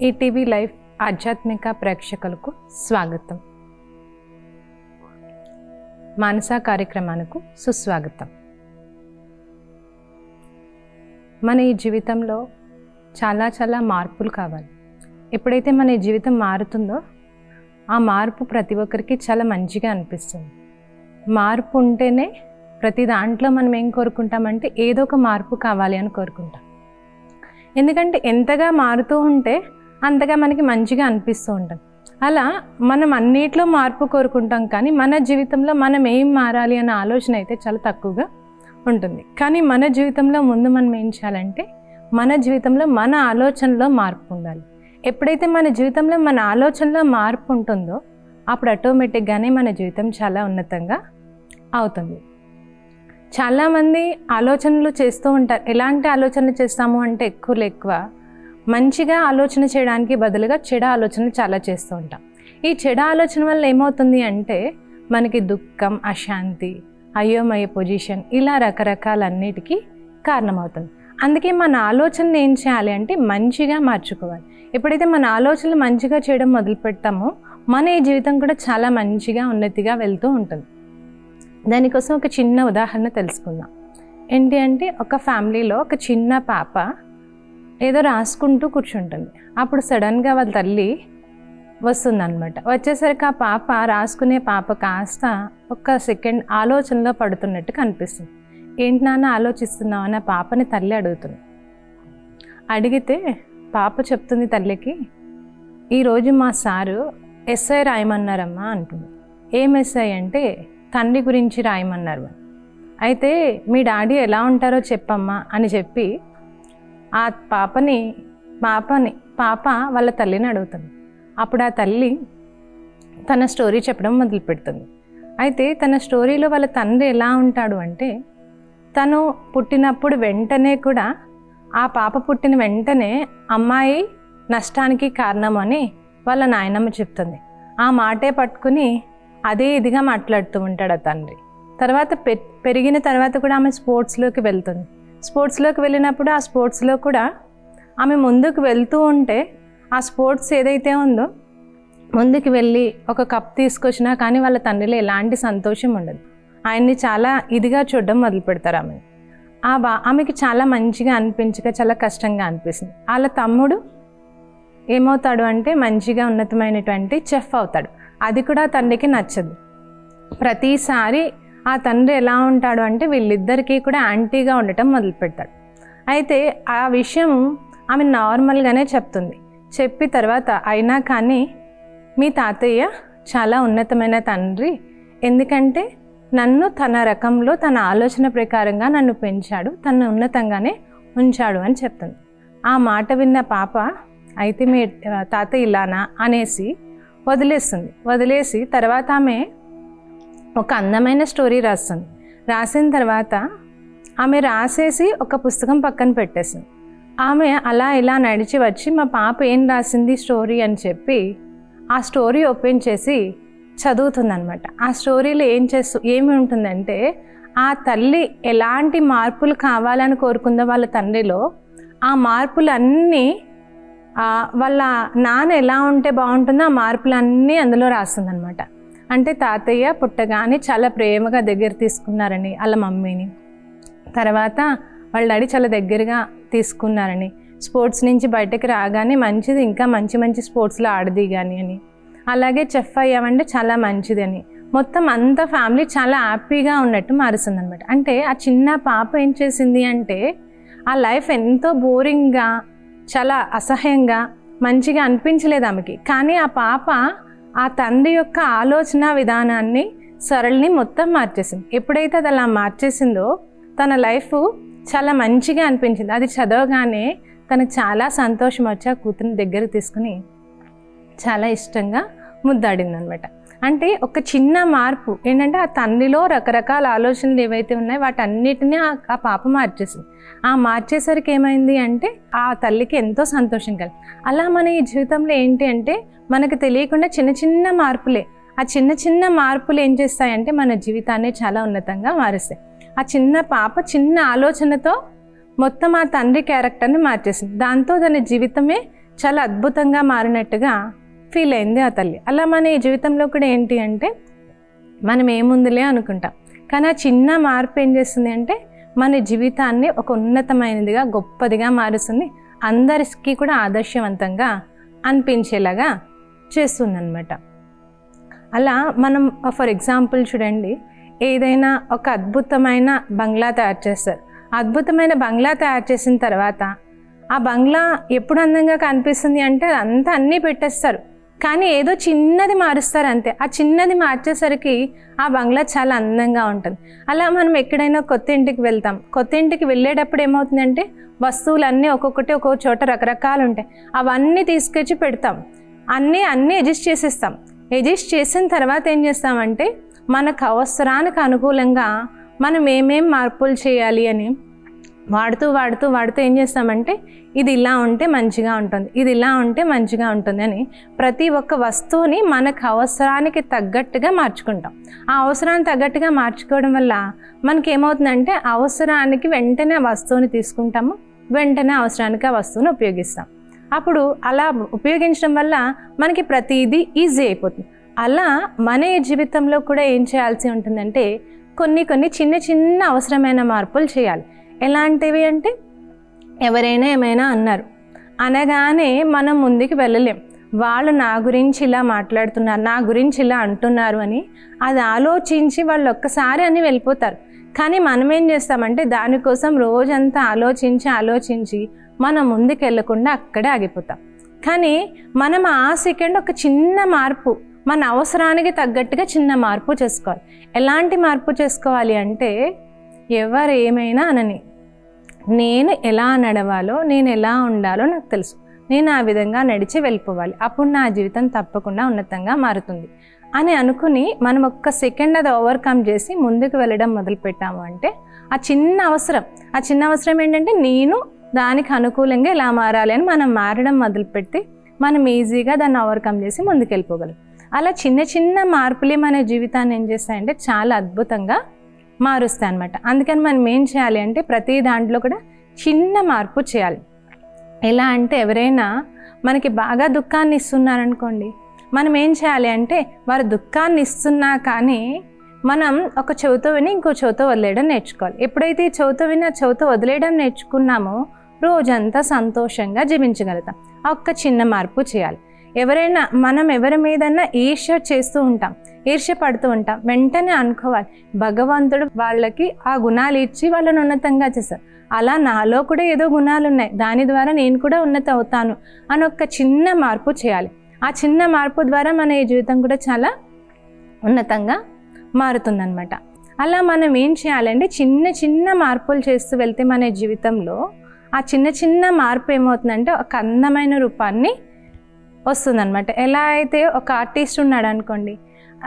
ETV live ఆధ్యాత్మిక ప్రేక్షకులకు స్వాగతం. మానస కార్యక్రమానికి సుస్వాగతం. మన ఈ జీవితంలో చాలా మార్పులు కావాలి. ఎప్పుడైతే మన జీవితం మారుతుందో ఆ మార్పు ప్రతి ఒక్కరికి చాలా మంచిగా అనిపిస్తుంది. మార్పు ఉంటేనే ప్రతి దాంట్లో మనం ఏం కోరుకుంటామంటే ఏదో ఒక మార్పు కావాలి అని కోరుకుంటాం. ఎందుకంటే ఎంతగా మారుతూ ఉంటే అంతగా మనకి మంచిగా అనిపిస్తూ ఉంటాం. అలా మనం అన్నిట్లో మార్పు కోరుకుంటాం, కానీ మన జీవితంలో మనం ఏం మారాలి అనే ఆలోచన అయితే చాలా తక్కువగా ఉంటుంది. కానీ మన జీవితంలో ముందు మనం ఏం చేయాలంటే మన జీవితంలో మన ఆలోచనలో మార్పు ఉండాలి. ఎప్పుడైతే మన జీవితంలో మన ఆలోచనలో మార్పు ఉంటుందో అప్పుడు ఆటోమేటిక్గానే మన జీవితం చాలా ఉన్నతంగా అవుతుంది. చాలామంది ఆలోచనలు చేస్తూ ఉంటారు. ఎలాంటి ఆలోచనలు చేస్తాము అంటే ఎక్కువ మంచిగా ఆలోచన చేయడానికి బదులుగా చెడు ఆలోచనలు చాలా చేస్తూ ఉంటాం. ఈ చెడు ఆలోచన వల్ల ఏమవుతుంది అంటే మనకి దుఃఖం, అశాంతి, అయోమయ పొజిషన్, ఇలా రకరకాలన్నిటికీ కారణమవుతుంది. అందుకే మన ఆలోచనలు ఏం చేయాలి అంటే మంచిగా మార్చుకోవాలి. ఎప్పుడైతే మన ఆలోచనలు మంచిగా చేయడం మొదలు పెడతామో మన ఈ జీవితం కూడా చాలా మంచిగా ఉన్నతిగా వెళ్తూ ఉంటుంది. దానికోసం ఒక చిన్న ఉదాహరణ తెలుసుకుందాం. ఏంటి అంటే ఒక ఫ్యామిలీలో ఒక చిన్న పాప ఏదో రాసుకుంటూ కూర్చుంటుంది. అప్పుడు సడన్గా వాళ్ళ తల్లి వస్తుందన్నమాట. వచ్చేసరికి ఆ పాప రాసుకునే పాప కాస్త ఒక సెకండ్ ఆలోచనలో పడుతున్నట్టు కనిపిస్తుంది. ఏంటి నాన్న ఆలోచిస్తున్నావు అని ఆ పాపని తల్లి అడుగుతుంది. అడిగితే పాప చెప్తుంది తల్లికి, ఈరోజు మా సారు ఎస్ఐ రాయమన్నారమ్మా అంటుంది. ఏం ఎస్ఐ అంటే తండ్రి గురించి రాయమన్నారు. అయితే మీ డాడీ ఎలా ఉంటారో చెప్పమ్మా అని చెప్పి ఆ పాప వాళ్ళ తల్లిని అడుగుతుంది. అప్పుడు ఆ తల్లి తన స్టోరీ చెప్పడం మొదలు పెడుతుంది. అయితే తన స్టోరీలో వాళ్ళ తండ్రి ఎలా ఉంటాడు అంటే తను పుట్టినప్పుడు వెంటనే కూడా ఆ పాప పుట్టిన వెంటనే అమ్మాయి నష్టానికి కారణం అని వాళ్ళ నాయనమ్మ చెప్తుంది. ఆ మాటే పట్టుకుని అదే ఇదిగా మాట్లాడుతూ ఉంటాడు ఆ తండ్రి. తర్వాత పెరిగిన తర్వాత కూడా ఆమె స్పోర్ట్స్లోకి వెళ్తుంది. స్పోర్ట్స్లోకి వెళ్ళినప్పుడు ఆ స్పోర్ట్స్లో కూడా ఆమె ముందుకు వెళ్తూ ఉంటే ఆ స్పోర్ట్స్ ఏదైతే ఉందో ముందుకు వెళ్ళి ఒక కప్ తీసుకొచ్చినా కానీ వాళ్ళ తండ్రిలో ఎలాంటి సంతోషం ఉండదు. ఆయన్ని చాలా ఇదిగా చూడడం మొదలు పెడతారు. ఆమెకి చాలా మంచిగా అనిపించక చాలా కష్టంగా అనిపిస్తుంది. వాళ్ళ తమ్ముడు ఏమవుతాడు అంటే మంచిగా ఉన్నతమైనటువంటి చెఫ్ అవుతాడు. అది కూడా తండ్రికి నచ్చదు. ప్రతిసారి ఆ తండ్రి ఎలా ఉంటాడు అంటే వీళ్ళిద్దరికీ కూడా యాంటీగా ఉండటం మొదలు పెడతాడు. అయితే ఆ విషయం ఆమె నార్మల్గానే చెప్తుంది. చెప్పి తర్వాత అయినా కానీ మీ తాతయ్య చాలా ఉన్నతమైన తండ్రి, ఎందుకంటే నన్ను తన రకంలో తన ఆలోచన ప్రకారంగా నన్ను పెంచాడు, తను ఉన్నతంగానే ఉంచాడు అని చెప్తుంది. ఆ మాట విన్న పాప అయితే మీ తాతయ్య ఇలానా అనేసి వదిలేసి తర్వాత ఆమె ఒక అందమైన స్టోరీ రాస్తుంది. రాసిన తర్వాత ఆమె రాసేసి ఒక పుస్తకం పక్కన పెట్టేసింది. ఆమె అలా ఇలా నడిచి వచ్చి మా పాప ఏం రాసింది స్టోరీ అని చెప్పి ఆ స్టోరీ ఓపెన్ చేసి చదువుతుందన్నమాట. ఆ స్టోరీలో ఏమి ఉంటుందంటే ఆ తల్లి ఎలాంటి మార్పులు కావాలని కోరుకుందో వాళ్ళ తండ్రిలో ఆ మార్పులన్నీ వాళ్ళ నాన్న ఎలా ఉంటే బాగుంటుందో ఆ మార్పులన్నీ అందులో రాస్తుందన్నమాట. అంటే తాతయ్య పుట్టగానే చాలా ప్రేమగా దగ్గర తీసుకున్నారని వాళ్ళ మమ్మీని, తర్వాత వాళ్ళ డాడీ చాలా దగ్గరగా తీసుకున్నారని, స్పోర్ట్స్ నుంచి బయటకు రాగానే మంచిది, ఇంకా మంచి స్పోర్ట్స్లో ఆడది కానీ అని, అలాగే చెఫ్ అయ్యామంటే చాలా మంచిది అని, మొత్తం అంతా ఫ్యామిలీ చాలా హ్యాపీగా ఉన్నట్టు మారుస్తుంది అనమాట. అంటే ఆ చిన్న పాప ఏం చేసింది అంటే ఆ లైఫ్ ఎంతో బోరింగ్గా చాలా అసహ్యంగా మంచిగా అనిపించలేదు ఆమెకి. కానీ ఆ పాప ఆ తండ్రి యొక్క ఆలోచన విధానాన్ని సరళిని మొత్తం మార్చేసింది. ఎప్పుడైతే అది అలా మార్చేసిందో తన లైఫ్ చాలా మంచిగా అనిపించింది. అది చదవగానే తనకు చాలా సంతోషం వచ్చి ఆ కూతురిని దగ్గర తీసుకుని చాలా ఇష్టంగా ముద్దాడింది అనమాట. అంటే ఒక చిన్న మార్పు ఏంటంటే ఆ తండ్రిలో రకరకాల ఆలోచనలు ఏవైతే ఉన్నాయో వాటన్నిటినీ ఆ పాప మార్చేసింది. ఆ మార్చేసరికి ఏమైంది అంటే ఆ తల్లికి ఎంతో సంతోషం కలిగింది. అలా మన ఈ జీవితంలో ఏంటి అంటే మనకు తెలియకుండా చిన్న మార్పులే, ఆ చిన్న మార్పులు ఏం చేస్తాయంటే మన జీవితాన్ని చాలా ఉన్నతంగా మారుస్తాయి. ఆ చిన్న పాప చిన్న ఆలోచనతో మొత్తం ఆ తండ్రి క్యారెక్టర్ని మార్చేసింది. దాంతో తన జీవితమే చాలా అద్భుతంగా మారినట్టుగా ఫీల్ అయింది ఆ తల్లి. అలా మన ఈ జీవితంలో కూడా ఏంటి అంటే మనం ఏముందిలే అనుకుంటాం, కానీ ఆ చిన్న మార్పు ఏం చేస్తుంది అంటే మన జీవితాన్ని ఒక ఉన్నతమైనదిగా గొప్పదిగా మారుస్తుంది, అందరికీ కూడా ఆదర్శవంతంగా అనిపించేలాగా చేస్తుందన్నమాట. అలా మనం ఫర్ ఎగ్జాంపుల్ చూడండి, ఏదైనా ఒక అద్భుతమైన బంగ్లా తయారు చేస్తారు. అద్భుతమైన బంగ్లా తయారు చేసిన తర్వాత ఆ బంగ్లా ఎప్పుడు అందంగా కనిపిస్తుంది అంటే అంతా అన్నీ పెట్టేస్తారు, కానీ ఏదో చిన్నది మారుస్తారు అంతే. ఆ చిన్నది మార్చేసరికి ఆ బంగ్లా చాలా అందంగా ఉంటుంది. అలా మనం ఎక్కడైనా కొత్త ఇంటికి వెళ్తాం. కొత్త ఇంటికి వెళ్ళేటప్పుడు ఏమవుతుందంటే వస్తువులన్నీ ఒక్కొక్కటి ఒక్కొక్క చోట రకరకాలు ఉంటాయి, అవన్నీ తీసుకొచ్చి పెడతాం, అన్నీ అడ్జస్ట్ చేసేస్తాం. అడ్జస్ట్ చేసిన తర్వాత ఏం చేస్తామంటే మనకు అవసరానికి అనుకూలంగా మనం ఏమేం మార్పులు చేయాలి అని వాడుతూ ఏం చేస్తామంటే ఇది ఇలా ఉంటే మంచిగా ఉంటుంది, ఇది ఇలా ఉంటే మంచిగా ఉంటుంది అని ప్రతి ఒక్క వస్తువుని మనకు అవసరానికి తగ్గట్టుగా మార్చుకుంటాం. ఆ అవసరానికి తగ్గట్టుగా మార్చుకోవడం వల్ల మనకి ఏమవుతుందంటే అవసరానికి వెంటనే వస్తువుని తీసుకుంటాము, వెంటనే అవసరానికి ఆ వస్తువుని ఉపయోగిస్తాం. అప్పుడు అలా ఉపయోగించడం వల్ల మనకి ప్రతిదీ ఈజీ అయిపోతుంది. అలా మన జీవితంలో కూడా ఏం చేయాల్సి ఉంటుందంటే కొన్ని చిన్న అవసరమైన మార్పులు చేయాలి. ఎలాంటివి అంటే ఎవరైనా ఏమైనా అన్నారు అనగానే మనం ముందుకు వెళ్ళలేం. వాళ్ళు నా గురించి ఇలా మాట్లాడుతున్నారు, నా గురించి ఇలా అంటున్నారు అని అది ఆలోచించి వాళ్ళు ఒక్కసారి అని వెళ్ళిపోతారు. కానీ మనం ఏం చేస్తామంటే దానికోసం రోజంతా ఆలోచించి మనం ముందుకు వెళ్ళకుండా అక్కడే ఆగిపోతాం. కానీ మనం ఆ సెకండ్ ఒక చిన్న మార్పు, మన అవసరానికి తగ్గట్టుగా చిన్న మార్పు చేసుకోవాలి. ఎలాంటి మార్పు చేసుకోవాలి అంటే ఎవరు ఏమైనా అనని, నేను ఎలా నడవాలో, నేను ఎలా ఉండాలో నాకు తెలుసు, నేను ఆ విధంగా నడిచి వెళ్ళిపోవాలి, అప్పుడు నా జీవితం తప్పకుండా ఉన్నతంగా మారుతుంది అని అనుకుని మనం ఒక్క సెకండ్ అది ఓవర్కమ్ చేసి ముందుకు వెళ్ళడం మొదలుపెట్టాము అంటే ఆ చిన్న అవసరం ఏంటంటే నేను దానికి అనుకూలంగా ఎలా మారాలి అని మనం మారడం మొదలుపెట్టి మనం ఈజీగా దాన్ని ఓవర్కమ్ చేసి ముందుకు వెళ్ళిపోగలం. అలా చిన్న మార్పులే మన జీవితాన్ని ఏం చేస్తాయంటే చాలా అద్భుతంగా మారుస్తాయి అన్నమాట. అందుకని మనం ఏం చేయాలి అంటే ప్రతి దాంట్లో కూడా చిన్న మార్పు చేయాలి. ఎలా అంటే ఎవరైనా మనకి బాగా దుఃఖాన్ని ఇస్తున్నారనుకోండి, మనం ఏం చేయాలి అంటే వారు దుఃఖాన్ని ఇస్తున్నా కానీ మనం ఒక చెవితో విని ఇంకో చెవితో వదిలేయడం నేర్చుకోవాలి. ఎప్పుడైతే ఈ చెవితో విని ఆ చెవితో వదిలేయడం నేర్చుకున్నామో రోజంతా సంతోషంగా జీవించగలుగుతాం. ఆ ఒక్క చిన్న మార్పు చేయాలి. ఎవరైనా మనం ఎవరి మీదన్నా ఈర్ష్య చేస్తూ ఉంటాం, ఈర్ష్య పడుతూ ఉంటాం, వెంటనే అనుకోవాలి భగవంతుడు వాళ్ళకి ఆ గుణాలు ఇచ్చి వాళ్ళని ఉన్నతంగా చేశారు, అలా నాలో కూడా ఏదో గుణాలు ఉన్నాయి, దాని ద్వారా నేను కూడా ఉన్నత అవుతాను అని ఒక చిన్న మార్పు చేయాలి. ఆ చిన్న మార్పు ద్వారా మన ఈ జీవితం కూడా చాలా ఉన్నతంగా మారుతుందన్నమాట. అలా మనం ఏం చేయాలంటే చిన్న మార్పులు చేస్తూ వెళ్తే మన జీవితంలో ఆ చిన్న మార్పు ఏమవుతుందంటే ఒక అందమైన రూపాన్ని వస్తుందన్నమాట. ఎలా అయితే ఒక ఆర్టిస్ట్ ఉన్నాడు అనుకోండి,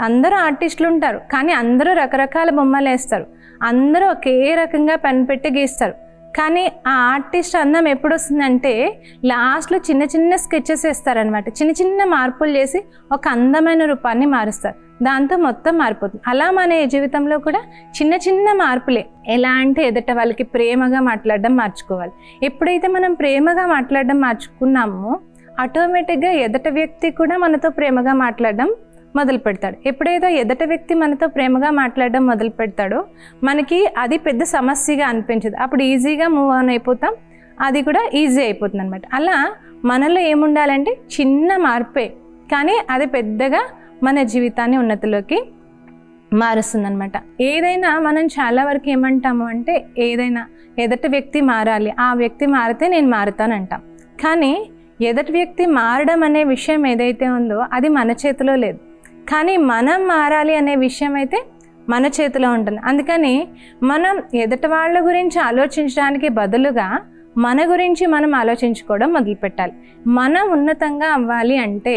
అందరూ ఆర్టిస్టులు ఉంటారు, కానీ అందరూ రకరకాల బొమ్మలు వేస్తారు, అందరూ ఒకే రకంగా పెన్ పెట్టి గీస్తారు, కానీ ఆ ఆర్టిస్ట్ అందం ఎప్పుడు వస్తుందంటే లాస్ట్లో చిన్న స్కెచెస్ వేస్తారనమాట. చిన్న మార్పులు చేసి ఒక అందమైన రూపాన్ని మారుస్తారు, దాంతో మొత్తం మారిపోతుంది. అలా మన జీవితంలో కూడా చిన్న మార్పులే. ఎలా అంటే ఎదుట వాళ్ళకి ప్రేమగా మాట్లాడడం మార్చుకోవాలి. ఎప్పుడైతే మనం ప్రేమగా మాట్లాడడం మార్చుకున్నామో ఆటోమేటిక్గా ఎదుట వ్యక్తి కూడా మనతో ప్రేమగా మాట్లాడడం మొదలు పెడతాడు. ఎప్పుడైతే ఎదుట వ్యక్తి మనతో ప్రేమగా మాట్లాడడం మొదలు పెడతాడో మనకి అది పెద్ద సమస్యగా అనిపించదు, అప్పుడు ఈజీగా మూవ్ ఆన్ అయిపోతాం, అది కూడా ఈజీ అయిపోతుంది అనమాట. అలా మనలో ఏముండాలంటే చిన్న మార్పే, కానీ అది పెద్దగా మన జీవితాన్ని ఉన్నతిలోకి మారుస్తుందన్నమాట. ఏదైనా మనం చాలా వరకు ఏమంటాము అంటే ఏదైనా ఎదుటి వ్యక్తి మారాలి, ఆ వ్యక్తి మారితే నేను మారుతానంటాం. కానీ ఎదుటి వ్యక్తి మారడం అనే విషయం ఏదైతే ఉందో అది మన చేతిలో లేదు, కానీ మనం మారాలి అనే విషయం అయితే మన చేతిలో ఉంటుంది. అందుకని మనం ఎదుటి వాళ్ళ గురించి ఆలోచించడానికి బదులుగా మన గురించి మనం ఆలోచించుకోవడం మొదలుపెట్టాలి. మనం ఉన్నతంగా అవ్వాలి అంటే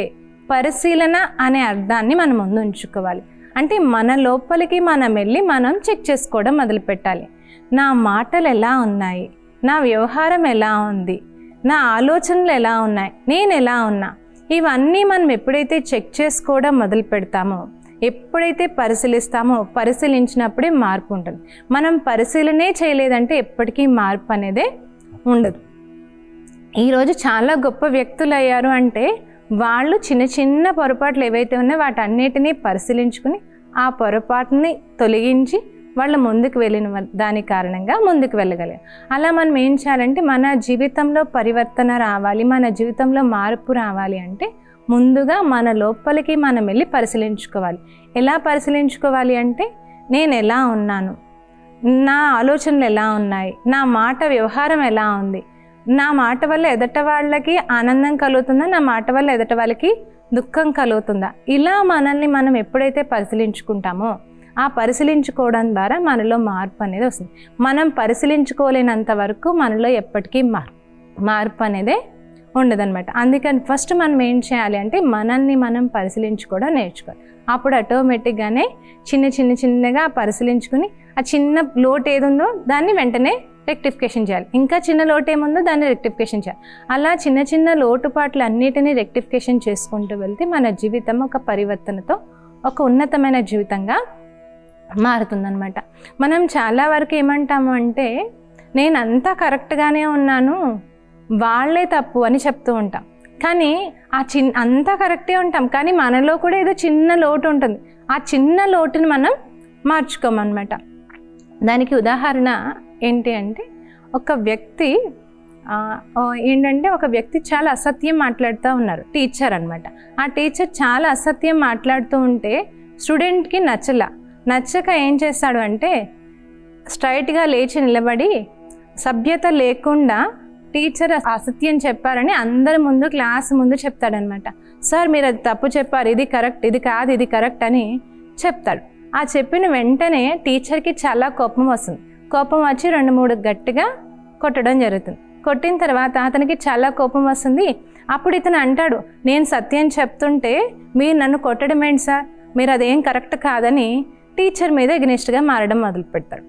పరిశీలన అనే అర్థాన్ని మనం ముందు ఉంచుకోవాలి. అంటే మన లోపలికి మనం వెళ్ళి మనం చెక్ చేసుకోవడం మొదలుపెట్టాలి. నా మాటలు ఎలా ఉన్నాయి, నా వ్యవహారం ఎలా ఉంది, నా ఆలోచనలు ఎలా ఉన్నాయి, నేను ఎలా ఉన్నా, ఇవన్నీ మనం ఎప్పుడైతే చెక్ చేసుకోవడం మొదలు పెడతామో, ఎప్పుడైతే పరిశీలిస్తామో పరిశీలించినప్పుడే మార్పు ఉంటుంది. మనం పరిశీలనే చేయలేదంటే ఎప్పటికీ మార్పు అనేదే ఉండదు. ఈరోజు చాలా గొప్ప వ్యక్తులు అయ్యారు అంటే వాళ్ళు చిన్న చిన్న పొరపాట్లు ఏవైతే ఉన్నాయో వాటన్నిటినీ పరిశీలించుకుని ఆ పొరపాటుని తొలగించి వాళ్ళు ముందుకు వెళ్ళిన దాని కారణంగా ముందుకు వెళ్ళగలిగారు. అలా మనం ఏం చేయాలంటే మన జీవితంలో పరివర్తన రావాలి, మన జీవితంలో మార్పు రావాలి అంటే ముందుగా మన లోపలికి మనం వెళ్ళి పరిశీలించుకోవాలి. ఎలా పరిశీలించుకోవాలి అంటే నేను ఎలా ఉన్నాను, నా ఆలోచనలు ఎలా ఉన్నాయి, నా మాట వ్యవహారం ఎలా ఉంది, నా మాట వల్ల ఎదుట వాళ్ళకి ఆనందం కలుగుతుందా, నా మాట వల్ల ఎదుట వాళ్ళకి దుఃఖం కలుగుతుందా. ఇలా మనల్ని మనం ఎప్పుడైతే పరిశీలించుకుంటామో ఆ పరిశీలించుకోవడం ద్వారా మనలో మార్పు అనేది వస్తుంది. మనం పరిశీలించుకోలేనంత వరకు మనలో ఎప్పటికీ మార్పు అనేదే ఉండదన్నమాట. అందుకని ఫస్ట్ మనం ఏం చేయాలి అంటే మనల్ని మనం పరిశీలించుకోవడం నేర్చుకోవాలి. అప్పుడు ఆటోమేటిక్గానే చిన్నగా పరిశీలించుకుని ఆ చిన్న లోటు ఏది ఉందో దాన్ని వెంటనే రెక్టిఫికేషన్ చేయాలి. ఇంకా చిన్న లోటు ఏముందో దాన్ని రెక్టిఫికేషన్ చేయాలి. అలా చిన్న లోటుపాట్లు అన్నిటినీ రెక్టిఫికేషన్ చేసుకుంటూ వెళ్తే మన జీవితం ఒక పరివర్తనతో ఒక ఉన్నతమైన జీవితంగా మారుతుందన్నమాట. మనం చాలా వరకు ఏమంటాము అంటే నేను అంతా కరెక్ట్గానే ఉన్నాను, వాళ్ళే తప్పు అని చెప్తూ ఉంటాం. కానీ అంతా కరెక్టే ఉంటాం, కానీ మనలో కూడా ఏదో చిన్న లోటు ఉంటుంది. ఆ చిన్న లోటుని మనం మార్చుకోమన్నమాట. దానికి ఉదాహరణ ఏంటి అంటే ఒక వ్యక్తి చాలా అసత్యం మాట్లాడుతూ ఉన్నారు, టీచర్ అనమాట. ఆ టీచర్ చాలా అసత్యం మాట్లాడుతూ ఉంటే స్టూడెంట్కి నచ్చక ఏం చేస్తాడు అంటే స్ట్రైట్గా లేచి నిలబడి సభ్యత లేకుండా టీచర్ అసత్యం చెప్పారని అందరి ముందు క్లాస్ ముందు చెప్తాడనమాట. సార్ మీరు అది తప్పు చెప్పారు, ఇది కరెక్ట్, ఇది కాదు, ఇది కరెక్ట్ అని చెప్తాడు. ఆ చెప్పిన వెంటనే టీచర్కి చాలా కోపం వస్తుంది. కోపం వచ్చి 2-3 గట్టిగా కొట్టడం జరుగుతుంది. కొట్టిన తర్వాత అతనికి చాలా కోపం వస్తుంది. అప్పుడు ఇతను అంటాడు, నేను సత్యం చెప్తుంటే మీరు నన్ను కొట్టడం ఏంటి సార్, మీరు అదేం కరెక్ట్ కాదని టీచర్ మీద ఎగ్నెస్ట్గా మారడం మొదలు పెడతాడు.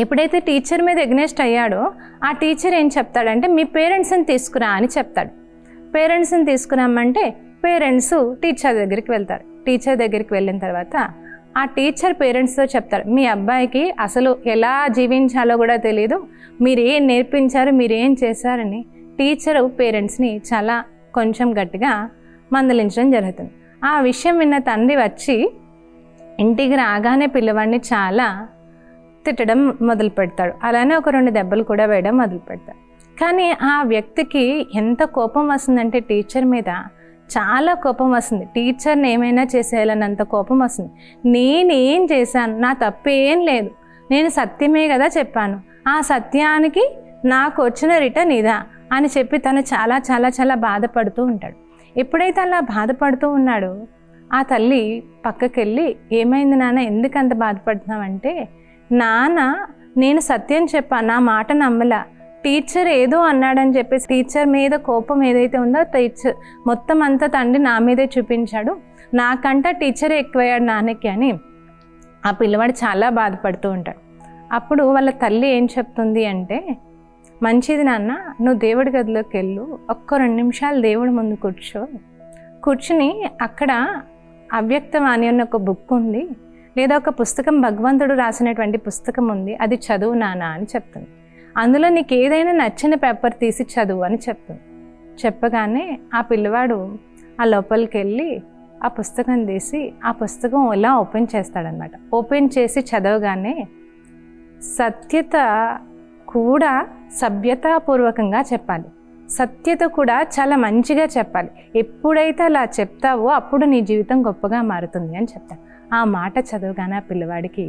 ఎప్పుడైతే టీచర్ మీద ఎగ్నెస్ట్ అయ్యాడో ఆ టీచర్ ఏం చెప్తాడంటే మీ పేరెంట్స్ని తీసుకురా అని చెప్తాడు. పేరెంట్స్ని తీసుకురామంటే పేరెంట్స్ టీచర్ దగ్గరికి వెళ్తారు. టీచర్ దగ్గరికి వెళ్ళిన తర్వాత ఆ టీచర్ పేరెంట్స్తో చెప్తారు, మీ అబ్బాయికి అసలు ఎలా జీవించాలో కూడా తెలియదు, మీరేం నేర్పించారు, మీరేం చేశారని టీచరు పేరెంట్స్ని చాలా కొంచెం గట్టిగా మందలించడం జరుగుతుంది. ఆ విషయం విన్న తండ్రి వచ్చి ఇంటికి రాగానే పిల్లవాడిని చాలా తిట్టడం మొదలు పెడతాడు. అలానే ఒక 2 దెబ్బలు కూడా వేయడం మొదలు పెడతాడు. కానీ ఆ వ్యక్తికి ఎంత కోపం వస్తుందంటే టీచర్ మీద చాలా కోపం వస్తుంది. టీచర్ని ఏమైనా చేసేయాలన్నంత కోపం వస్తుంది. నేనేం చేశాను, నా తప్పేం లేదు, నేను సత్యమే కదా చెప్పాను, ఆ సత్యానికి నాకు వచ్చిన రిటర్న్ ఇదా అని చెప్పి తను చాలా చాలా చాలా బాధపడుతూ ఉంటాడు. ఎప్పుడైతే అలా బాధపడుతూ ఉన్నాడో ఆ తల్లి పక్కకెళ్ళి ఏమైంది నాన్న, ఎందుకు అంత బాధపడుతున్నావంటే నాన్న నేను సత్యం చెప్పాను, నా మాట నమ్మలా, టీచర్ ఏదో అన్నాడని చెప్పేసి టీచర్ మీద కోపం ఏదైతే ఉందో టీచర్ మొత్తం అంతా తండ్రి నా మీదే చూపించాడు, నాకంట టీచరే ఎక్కువయ్యాడు నాన్నకి అని ఆ పిల్లవాడు చాలా బాధపడుతూ ఉంటాడు. అప్పుడు వాళ్ళ తల్లి ఏం చెప్తుంది అంటే మంచిది నాన్న, నువ్వు దేవుడి గదిలోకి వెళ్ళు, ఒక్క 2 నిమిషాలు దేవుడి ముందు కూర్చుని అక్కడ అవ్యక్తవాణి అన్న ఒక బుక్ ఉంది, లేదా ఒక పుస్తకం భగవంతుడు రాసినటువంటి పుస్తకం ఉంది, అది చదువు నాన్న అని చెప్తుంది. అందులో నీకు ఏదైనా నచ్చిన పేపర్ తీసి చదువు అని చెప్తుంది. చెప్పగానే ఆ పిల్లవాడు ఆ లోపలికి వెళ్ళి ఆ పుస్తకం తీసి ఆ పుస్తకం ఎలా ఓపెన్ చేస్తాడనమాట. ఓపెన్ చేసి చదవగానే సత్యత కూడా సభ్యతాపూర్వకంగా చెప్పాలి, సత్యత కూడా చాలా మంచిగా చెప్పాలి. ఎప్పుడైతే అలా చెప్తావో అప్పుడు నీ జీవితం గొప్పగా మారుతుంది అని చెప్తాను. ఆ మాట చదవగానే ఆ పిల్లవాడికి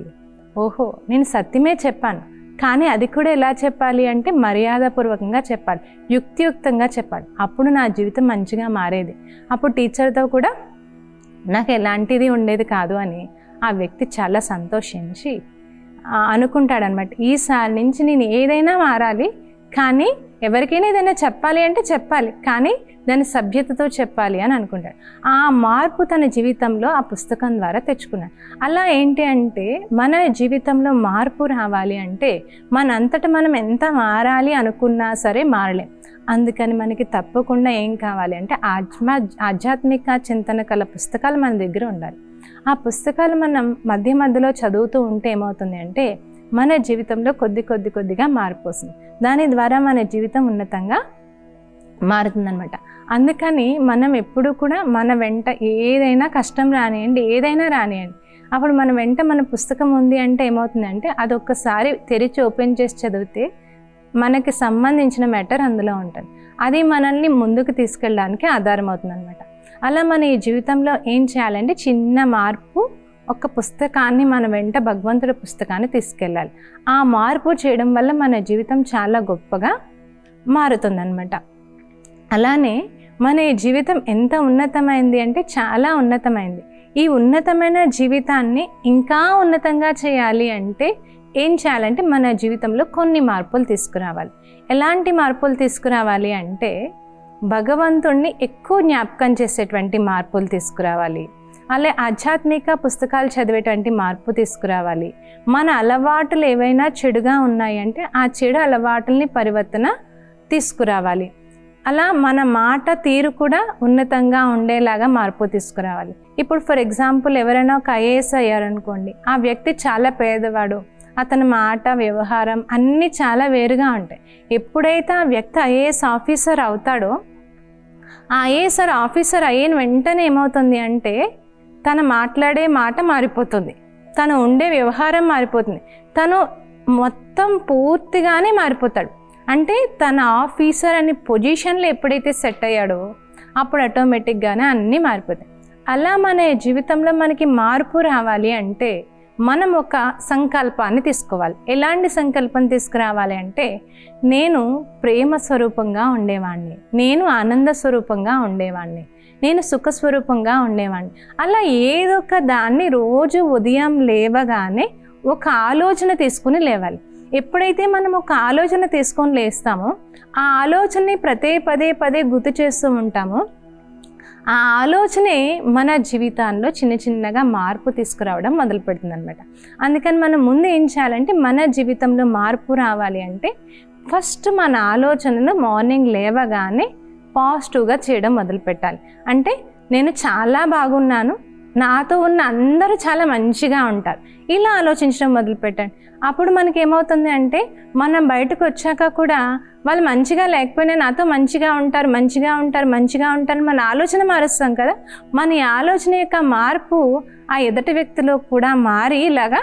ఓహో నేను సత్యమే చెప్పాను, కానీ అది కూడా ఎలా చెప్పాలి అంటే మర్యాదపూర్వకంగా చెప్పాలి, యుక్తియుక్తంగా చెప్పాలి, అప్పుడు నా జీవితం మంచిగా మారేది, అప్పుడు టీచర్తో కూడా నాకు ఎలాంటిది ఉండేది కాదు అని ఆ వ్యక్తి చాలా సంతోషించి అనుకుంటాడనమాట. ఈసారి నుంచి నేను ఏదైనా మారాలి, కానీ ఎవరికైనా ఏదైనా చెప్పాలి అంటే చెప్పాలి, కానీ దాన్ని సభ్యతతో చెప్పాలి అని అనుకుంటాడు. ఆ మార్పు తన జీవితంలో ఆ పుస్తకం ద్వారా తెచ్చుకున్నాడు. అలా ఏంటి అంటే మన జీవితంలో మార్పు రావాలి అంటే మనంతట మనం ఎంత మారాలి అనుకున్నా సరే మారలేం. అందుకని మనకి తప్పకుండా ఏం కావాలి అంటే ఆధ్యాత్మిక చింతన కల పుస్తకాలు మన దగ్గర ఉండాలి. ఆ పుస్తకాలు మనం మధ్యలో చదువుతూ ఉంటే ఏమవుతుంది అంటే మన జీవితంలో కొద్దిగా మార్పు వస్తుంది. దాని ద్వారా మన జీవితం ఉన్నతంగా మారుతుందనమాట. అందుకని మనం ఎప్పుడు కూడా మన వెంట ఏదైనా కష్టం రానియండి, ఏదైనా రానియండి, అప్పుడు మన వెంట మన పుస్తకం ఉంది అంటే ఏమవుతుందంటే అది ఒక్కసారి తెరిచి ఓపెన్ చేసి చదివితే మనకి సంబంధించిన మ్యాటర్ అందులో ఉంటుంది. అది మనల్ని ముందుకు తీసుకెళ్ళడానికి ఆధారం అవుతుంది అనమాట. అలా మన ఈ జీవితంలో ఏం చేయాలంటే చిన్న మార్పు, ఒక పుస్తకాన్ని మన వెంట భగవంతుడి పుస్తకాన్ని తీసుకెళ్ళాలి. ఆ మార్పు చేయడం వల్ల మన జీవితం చాలా గొప్పగా మారుతుందన్నమాట. అలానే మన ఈ జీవితం ఎంత ఉన్నతమైంది అంటే చాలా ఉన్నతమైంది. ఈ ఉన్నతమైన జీవితాన్ని ఇంకా ఉన్నతంగా చేయాలి అంటే ఏం చేయాలంటే మన జీవితంలో కొన్ని మార్పులు తీసుకురావాలి. ఎలాంటి మార్పులు తీసుకురావాలి అంటే భగవంతుణ్ణి ఎక్కువ జ్ఞాపకం చేసేటువంటి మార్పులు తీసుకురావాలి. అలాగే ఆధ్యాత్మిక పుస్తకాలు చదివేటువంటి మార్పు తీసుకురావాలి. మన అలవాట్లు ఏవైనా చెడుగా ఉన్నాయంటే ఆ చెడు అలవాటుల్ని పరివర్తన తీసుకురావాలి. అలా మన మాట తీరు కూడా ఉన్నతంగా ఉండేలాగా మార్పు తీసుకురావాలి. ఇప్పుడు ఫర్ ఎగ్జాంపుల్ ఎవరైనా ఒక ఐఏఎస్ అయ్యారనుకోండి, ఆ వ్యక్తి చాలా పేదవాడు, అతని మాట వ్యవహారం అన్నీ చాలా వేరుగా ఉంటాయి. ఎప్పుడైతే ఆ వ్యక్తి ఐఏఎస్ ఆఫీసర్ అవుతాడో, ఆ ఐఏఎస్ ఆఫీసర్ అయిన వెంటనే ఏమవుతుంది అంటే తను మాట్లాడే మాట మారిపోతుంది, తను ఉండే వ్యవహారం మారిపోతుంది, తను మొత్తం పూర్తిగానే మారిపోతాడు. అంటే తన ఆఫీసర్ అనే పొజిషన్లో ఎప్పుడైతే సెట్ అయ్యాడో అప్పుడు ఆటోమేటిక్గానే అన్నీ మారిపోతాయి. అలా మన జీవితంలో మనకి మార్పు రావాలి అంటే మనం ఒక సంకల్పాన్ని తీసుకోవాలి. ఎలాంటి సంకల్పం తీసుకురావాలి అంటే నేను ప్రేమ స్వరూపంగా ఉండేవాడిని, నేను ఆనంద స్వరూపంగా ఉండేవాడిని, నేను సుఖస్వరూపంగా ఉండేవాడిని. అలా ఏదో ఒక దాన్ని రోజు ఉదయం లేవగానే ఒక ఆలోచన తీసుకుని లేవాలి. ఎప్పుడైతే మనం ఒక ఆలోచన తీసుకొని లేస్తామో ఆ ఆలోచనని పదే పదే గుర్తు చేస్తూ ఉంటామో ఆ ఆలోచనే మన జీవితాల్లో చిన్న చిన్నగా మార్పు తీసుకురావడం మొదలు పెడుతుంది అనమాట. అందుకని మనం ముందు ఏం చేయాలంటే మన జీవితంలో మార్పు రావాలి అంటే ఫస్ట్ మన ఆలోచనను మార్నింగ్ లేవగానే పాజిటివ్గా చేయడం మొదలు పెట్టాలి. అంటే నేను చాలా బాగున్నాను, నాతో ఉన్న అందరూ చాలా మంచిగా ఉంటారు, ఇలా ఆలోచించడం మొదలు పెట్టండి. అప్పుడు మనకి ఏమవుతుంది అంటే మనం బయటకు వచ్చాక కూడా వాళ్ళు మంచిగా లేకపోయినా నాతో మంచిగా ఉంటారు, మంచిగా ఉంటారు, మంచిగా ఉంటారు మన ఆలోచన మారుస్తాం కదా. మన ఈ ఆలోచన యొక్క మార్పు ఆ ఎదుటి వ్యక్తిలో కూడా మారి ఇలాగా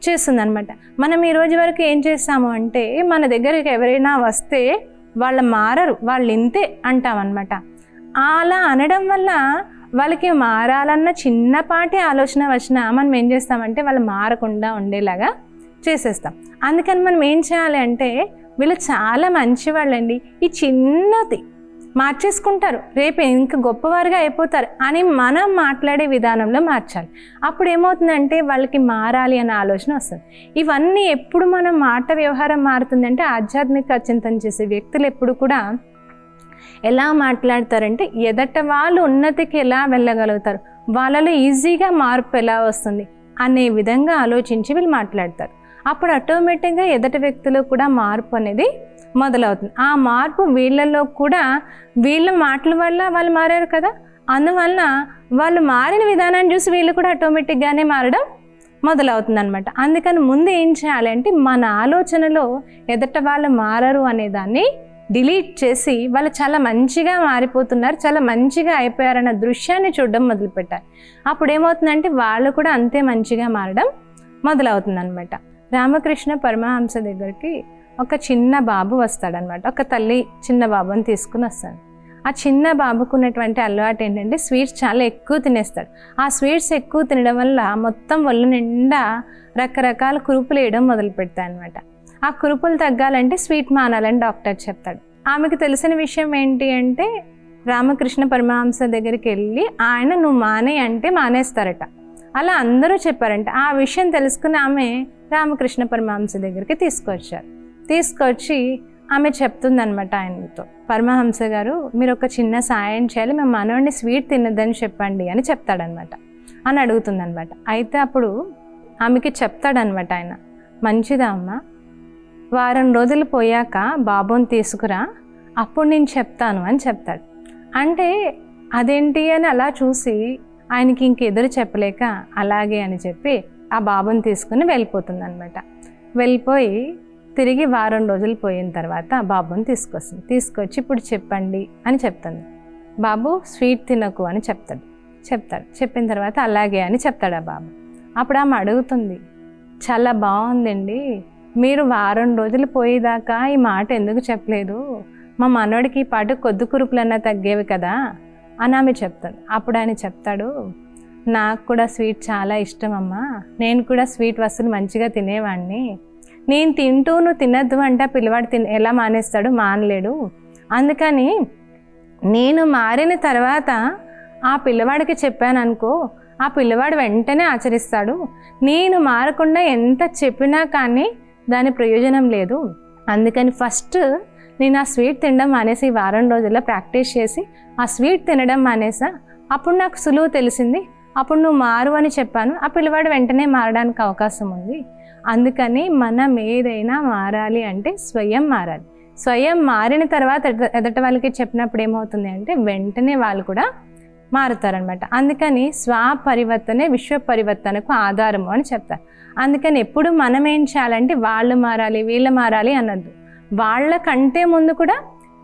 చేస్తుందన్నమాట. మనం ఈ రోజు వరకు ఏం చేస్తాము అంటే మన దగ్గరికి ఎవరైనా వస్తే వాళ్ళు మారరు, వాళ్ళు ఇంతే అంటామన్నమాట. అలా అనడం వల్ల వాళ్ళకి మారాలన్న చిన్నపాటి ఆలోచన వచ్చినా మనం ఏం చేస్తామంటే వాళ్ళు మారకుండా ఉండేలాగా చేసేస్తాం. అందుకని మనం ఏం చేయాలి అంటే వీళ్ళు చాలా మంచివాళ్ళండి, ఈ చిన్నది మార్చేసుకుంటారు, రేపు ఇంకా గొప్పవారుగా అయిపోతారు అని మనం మాట్లాడే విధానంలో మార్చాలి. అప్పుడు ఏమవుతుందంటే వాళ్ళకి మారాలి అనే ఆలోచన వస్తుంది. ఇవన్నీ ఎప్పుడు మనం మాట వ్యవహారం మారుతుందంటే ఆధ్యాత్మిక చింతన చేసే వ్యక్తులు ఎప్పుడు కూడా ఎలా మాట్లాడతారంటే ఎదట వాళ్ళు ఉన్నతికి ఎలా వెళ్ళగలుగుతారు, వాళ్ళలో ఈజీగా మార్పు ఎలా వస్తుంది అనే విధంగా ఆలోచించి వీళ్ళు మాట్లాడతారు. అప్పుడు ఆటోమేటిక్గా ఎదటి వ్యక్తిలో కూడా మార్పు అనేది మొదలవుతుంది. ఆ మార్పు వీళ్ళలో కూడా వీళ్ళ మాటల వల్ల వాళ్ళు మారారు కదా, అందువల్ల వాళ్ళు మారిన విధానాన్ని చూసి వీళ్ళు కూడా ఆటోమేటిక్గానే మారడం మొదలవుతుంది అనమాట. అందుకని ముందు ఏం చేయాలి అంటే మన ఆలోచనలో ఎదట వాళ్ళు మారరు అనే దాన్ని డిలీట్ చేసి వాళ్ళు చాలా మంచిగా మారిపోతున్నారు, చాలా మంచిగా అయిపోయారన్న దృశ్యాన్ని చూడడం మొదలుపెట్టారు. అప్పుడు ఏమవుతుందంటే వాళ్ళు కూడా అంతే మంచిగా మారడం మొదలవుతుంది అనమాట. రామకృష్ణ పరమహంస దగ్గరికి ఒక చిన్న బాబు వస్తాడనమాట. ఒక తల్లి చిన్న బాబుని తీసుకుని వస్తాడు. ఆ చిన్న బాబుకు ఉన్నటువంటి అలవాటు ఏంటంటే స్వీట్స్ చాలా ఎక్కువ తినేస్తాడు. ఆ స్వీట్స్ ఎక్కువ తినడం వల్ల మొత్తం ఒళ్ళు నిండా రకరకాల కురుపులు వేయడం మొదలు పెడతాయి అనమాట. ఆ కురుపులు తగ్గాలంటే స్వీట్ మానాలని డాక్టర్ చెప్తాడు. ఆమెకు తెలిసిన విషయం ఏంటి అంటే రామకృష్ణ పరమహంస దగ్గరికి వెళ్ళి ఆయన నువ్వు మానే అంటే మానేస్తారట. అలా అందరూ చెప్పారంట. ఆ విషయం తెలుసుకుని ఆమె రామకృష్ణ పరమహంస దగ్గరికి తీసుకొచ్చి ఆమె చెప్తుందనమాట ఆయనతో, పరమహంస గారు మీరు ఒక చిన్న సాయం చేయాలి, మేము మనోడిని స్వీట్ తినద్దని చెప్పండి అని చెప్తాడనమాట, అని అడుగుతుందనమాట. అయితే అప్పుడు ఆమెకి చెప్తాడనమాట ఆయన, మంచిదా అమ్మ, వారం రోజులు పోయాక బాబుని తీసుకురా, అప్పుడు నేను చెప్తాను అని చెప్తాడు. అంటే అదేంటి అని అలా చూసి ఆయనకి ఇంకెదురు చెప్పలేక అలాగే అని చెప్పి ఆ బాబుని తీసుకుని వెళ్ళిపోతుంది అనమాట. వెళ్ళిపోయి తిరిగి వారం రోజులు పోయిన తర్వాత బాబుని తీసుకొచ్చి ఇప్పుడు చెప్పండి అని చెప్తుంది. బాబు స్వీట్ తినకు అని చెప్తాడు. చెప్పిన తర్వాత అలాగే అని చెప్తాడు ఆ బాబు. అప్పుడు ఆమె అడుగుతుంది, చాలా బాగుందండి, మీరు వారం రోజులు పోయేదాకా ఈ మాట ఎందుకు చెప్పలేదు? మా మనవడికి ఈ పాటు కొద్ది కురుపులన్నా తగ్గేవి కదా అని ఆమె చెప్తాడు. అప్పుడు ఆయన చెప్తాడు, నాకు కూడా స్వీట్ చాలా ఇష్టం అమ్మా, నేను కూడా స్వీట్ వస్తువులు మంచిగా తినేవాడిని. నేను తింటూ నువ్వు తినద్దు అంటే పిల్లవాడు ఎలా మానేస్తాడు? మానలేడు. అందుకని నేను మారిన తర్వాత ఆ పిల్లవాడికి చెప్పాను అనుకో, ఆ పిల్లవాడు వెంటనే ఆచరిస్తాడు. నేను మారకుండా ఎంత చెప్పినా కానీ దాని ప్రయోజనం లేదు. అందుకని ఫస్ట్ నేను ఆ స్వీట్ తినడం మానేసి వారం రోజుల్లో ప్రాక్టీస్ చేసి ఆ స్వీట్ తినడం మానేసా. అప్పుడు నాకు సులువు తెలిసింది. అప్పుడు నువ్వు మారు అని చెప్పాను. ఆ పిల్లవాడు వెంటనే మారడానికి అవకాశం ఉంది. అందుకని మనం ఏదైనా మారాలి అంటే స్వయం మారాలి. స్వయం మారిన తర్వాత ఎదుటి వాళ్ళకి చెప్పినప్పుడు ఏమవుతుంది అంటే వెంటనే వాళ్ళు కూడా మారుతారనమాట. అందుకని స్వపరివర్తనే విశ్వ పరివర్తనకు ఆధారము అని చెప్తారు. అందుకని ఎప్పుడు మనం ఏం చేయాలంటే వాళ్ళు మారాలి వీళ్ళు మారాలి అన్నద్దు. వాళ్ళకంటే ముందు కూడా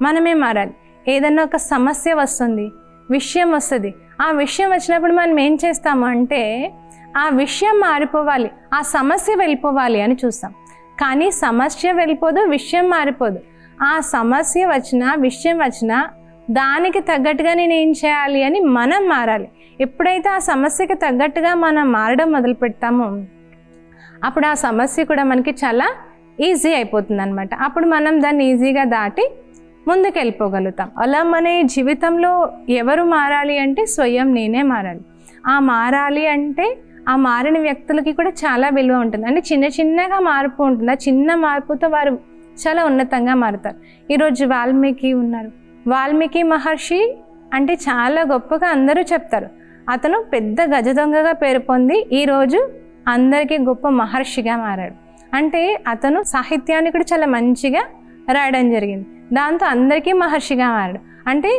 మనమే మారాలి. ఏదన్నా ఒక సమస్య వస్తుంది, విషయం వస్తుంది. ఆ విషయం వచ్చినప్పుడు మనం ఏం చేస్తాము అంటే ఆ విషయం మారిపోవాలి, ఆ సమస్య వెళ్ళిపోవాలి అని చూస్తాం. కానీ సమస్య వెళ్ళిపోదు, విషయం మారిపోదు. ఆ సమస్య వచ్చినా విషయం వచ్చినా దానికి తగ్గట్టుగా నేను ఏం చేయాలి అని మనం మారాలి. ఎప్పుడైతే ఆ సమస్యకి తగ్గట్టుగా మనం మారడం మొదలు పెడతామో అప్పుడు ఆ సమస్య కూడా మనకి చాలా ఈజీ అయిపోతుంది అనమాట. అప్పుడు మనం దాన్ని ఈజీగా దాటి ముందుకు వెళ్ళిపోగలుగుతాం. అలా మన జీవితంలో ఎవరు మారాలి అంటే స్వయం నేనే మారాలి. ఆ మారాలి అంటే ఆ మారిన వ్యక్తులకి కూడా చాలా విలువ ఉంటుంది. అంటే చిన్నగా మార్పు ఉంటుంది. ఆ చిన్న మార్పుతో వారు చాలా ఉన్నతంగా మారుతారు. ఈరోజు వాల్మీకి ఉన్నారు. వాల్మీకి మహర్షి అంటే చాలా గొప్పగా అందరూ చెప్తారు. అతను పెద్ద గజ దొంగగా పేరు పొంది ఈరోజు అందరికీ గొప్ప మహర్షిగా మారాడు. అంటే అతను సాహిత్యాన్ని కూడా చాలా మంచిగా రాయడం జరిగింది. దాంతో అందరికీ మహర్షిగా మారాడు. అంటే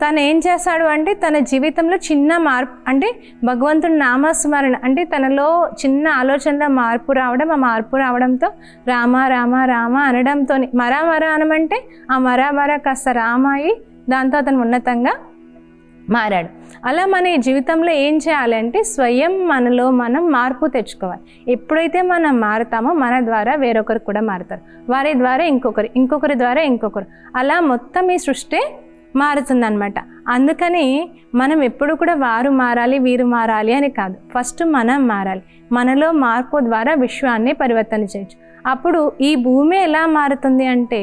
తను ఏం చేశాడు అంటే తన జీవితంలో చిన్న మార్పు అంటే భగవంతుడి నామస్మరణ అంటే తనలో చిన్న ఆలోచనలో మార్పు రావడం, ఆ మార్పు రావడంతో రామ రామ రామ అనడంతో మరా అనమంటే ఆ మరా కాస్త రామాయి దాంతో అతను ఉన్నతంగా మారాడు. అలా మన జీవితంలో ఏం చేయాలంటే స్వయం మనలో మనం మార్పు తెచ్చుకోవాలి. ఎప్పుడైతే మనం మారుతామో మన ద్వారా వేరొకరు కూడా మారుతారు, వారి ద్వారా ఇంకొకరి ద్వారా ఇంకొకరు, అలా మొత్తం ఈ సృష్టి మారుతుందన్నమాట. అందుకని మనం ఎప్పుడు కూడా వారు మారాలి వీరు మారాలి అని కాదు, ఫస్ట్ మనం మారాలి. మనలో మార్పు ద్వారా విశ్వాన్ని పరివర్తన చేయొచ్చు. అప్పుడు ఈ భూమి ఎలా మారుతుంది అంటే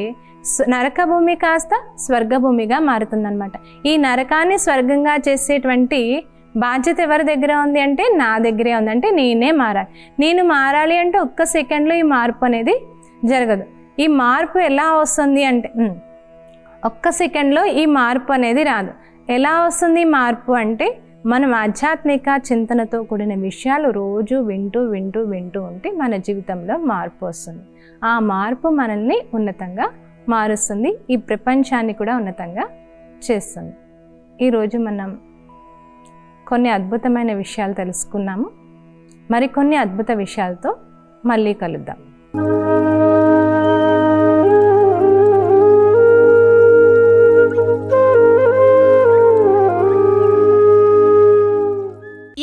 నరక భూమి కాస్త స్వర్గభూమిగా మారుతుందన్నమాట. ఈ నరకాన్ని స్వర్గంగా చేసేటువంటి బాధ్యత ఎవరి దగ్గర ఉంది అంటే నా దగ్గరే ఉంది. అంటే నేనే మారాలి. నేను మారాలి అంటే ఒక్క సెకండ్లో ఈ మార్పు అనేది జరగదు. ఈ మార్పు ఎలా వస్తుంది అంటే ఒక్క సెకండ్లో ఈ మార్పు అనేది రాదు. ఎలా వస్తుంది మార్పు అంటే మనం ఆధ్యాత్మిక చింతనతో కూడిన విషయాలు రోజు వింటూ ఉంటే మన జీవితంలో మార్పు వస్తుంది. ఆ మార్పు మనల్ని ఉన్నతంగా మారుస్తుంది, ఈ ప్రపంచాన్ని కూడా ఉన్నతంగా చేస్తుంది. ఈరోజు మనం కొన్ని అద్భుతమైన విషయాలు తెలుసుకున్నాము. మరికొన్ని అద్భుత విషయాలతో మళ్ళీ కలుద్దాం.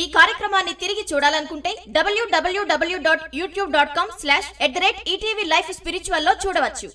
ఈ కార్యక్రమాన్ని తిరిగి చూడాలనుకుంటే www.youtube.com/@ETV Life Spiritual లో చూడవచ్చు.